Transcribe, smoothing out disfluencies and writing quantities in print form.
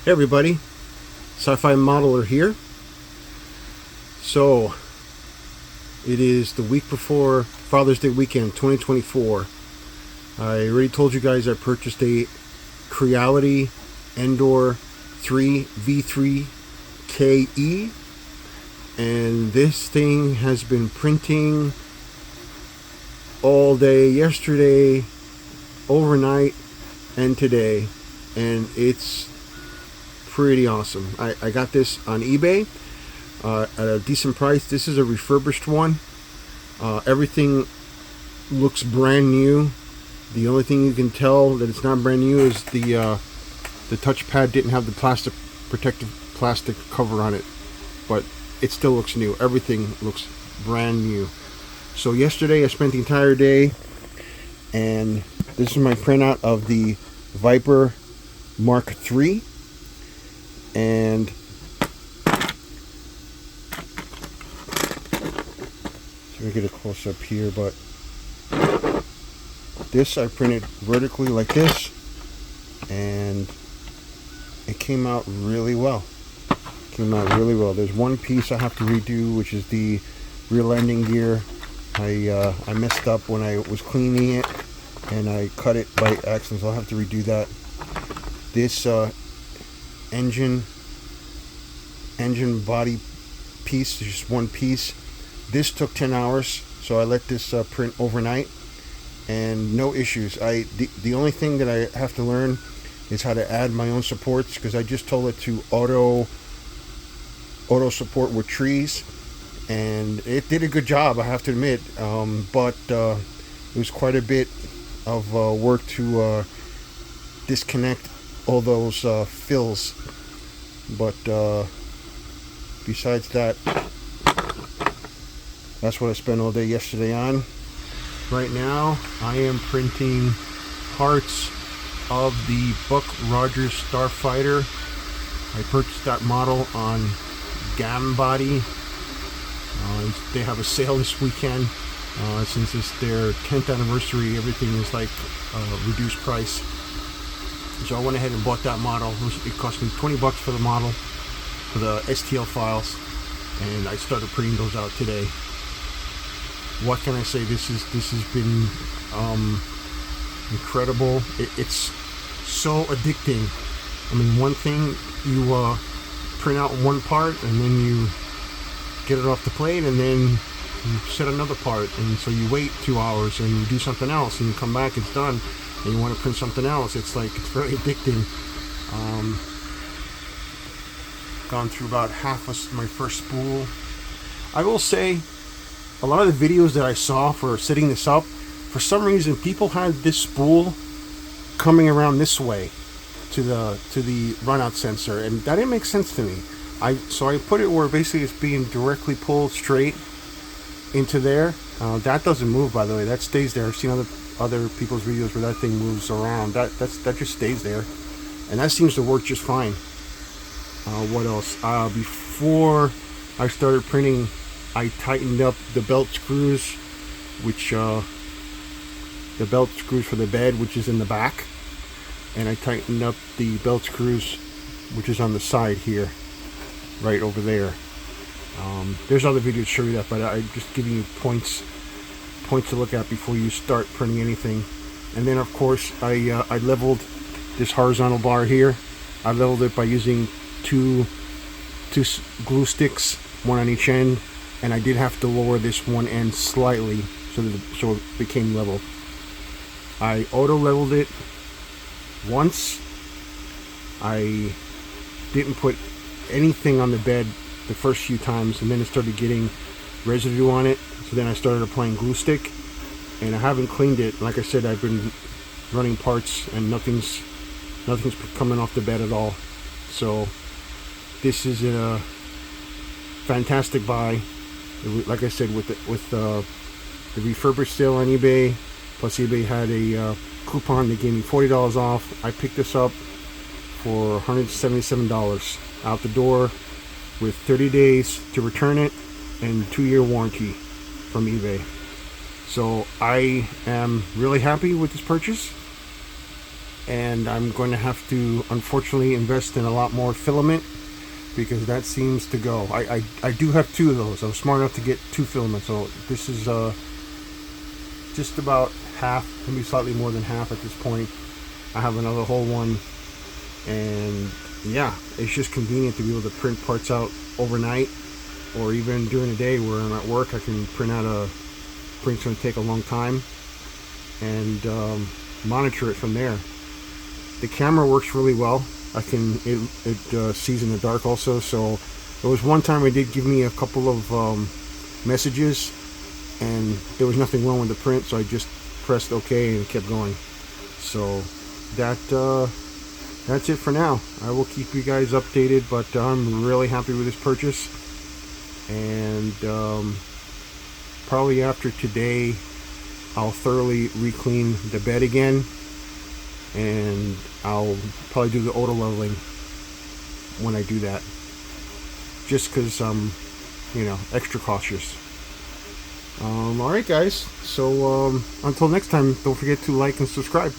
Hey everybody, Sci-Fi Modeler here. So, it is the week before Father's Day weekend 2024. I already told you guys I purchased a Creality Ender 3 V3 KE, and this thing has been printing all day yesterday, overnight, and today, and it's pretty awesome. I got this on eBay at a decent price. This is a refurbished one. Everything looks brand new. The only thing you can tell that it's not brand new is the touchpad didn't have the protective plastic cover on it, but it still looks new. Everything looks brand new. So yesterday I spent the entire day, and this is my printout of the Viper Mark III. And let me get a close up here, but this I printed vertically like this, and it came out really well. There's one piece I have to redo, which is the rear landing gear. I messed up when I was cleaning it, and I cut it by accident, so I'll have to redo that. This engine body piece, just one piece. This took 10 hours, so I let this print overnight, and no issues. The only thing that I have to learn is how to add my own supports, because I just told it to auto support with trees, and it did a good job, I have to admit, but it was quite a bit of work to disconnect all those fills. But besides that, that's what I spent all day yesterday on. Right now I am printing parts of the Buck Rogers Starfighter. I purchased that model on Gambody. They have a sale this weekend. Since it's their 10th anniversary, everything is like reduced price. So I went ahead and bought that model. It cost me $20 for the model, for the STL files, and I started printing those out today. What can I say? This has been incredible. It's so addicting. I mean, one thing, you print out one part, and then you get it off the plate, and then you set another part, and so you wait 2 hours, and you do something else, and you come back, it's done, and you want to print something else. It's very addicting. Gone through about half of my first spool. I will say, a lot of the videos that I saw for setting this up, for some reason people had this spool coming around this way to the runout sensor, and that didn't make sense to me. So I put it where basically it's being directly pulled straight into there. That doesn't move, by the way. That stays there. I've seen other people's videos where that thing moves around. That just stays there, and that seems to work just fine. What else? Before I started printing, I tightened up the belt screws, which the belt screws for the bed, which is in the back, and I tightened up the belt screws, which is on the side here, right over there. There's other videos to show you that, but I'm just giving you points to look at before you start printing anything. And then of course I leveled this horizontal bar here. I leveled it by using two glue sticks, one on each end, and I did have to lower this one end slightly so it became level. I auto leveled it once. I didn't put anything on the bed the first few times, and then it started getting residue on it, so then I started applying glue stick, and I haven't cleaned it. Like I said, I've been running parts, and nothing's coming off the bed at all. So this is a fantastic buy. Like I said, with the refurbished sale on eBay, plus eBay had a coupon that gave me $40 off. I picked this up for $177 out the door, with 30 days to return it and 2-year warranty from eBay. So I am really happy with this purchase. and I'm going to have to unfortunately invest in a lot more filament, because that seems to go. I do have two of those. I was smart enough to get two filaments, so this is just about half, maybe slightly more than half at this point. I have another whole one, and yeah, it's just convenient to be able to print parts out overnight, or even during the day where I'm at work. I can print out a print's going to take a long time, and monitor it from there. The camera works really well. It sees in the dark also. So there was one time it did give me a couple of messages, and there was nothing wrong with the print, so I just pressed OK and kept going. So that's it for now. I will keep you guys updated, but I'm really happy with this purchase, and probably after today I'll thoroughly re-clean the bed again, and I'll probably do the auto leveling when I do that, just because I'm extra cautious. Alright guys, so until next time, don't forget to like and subscribe.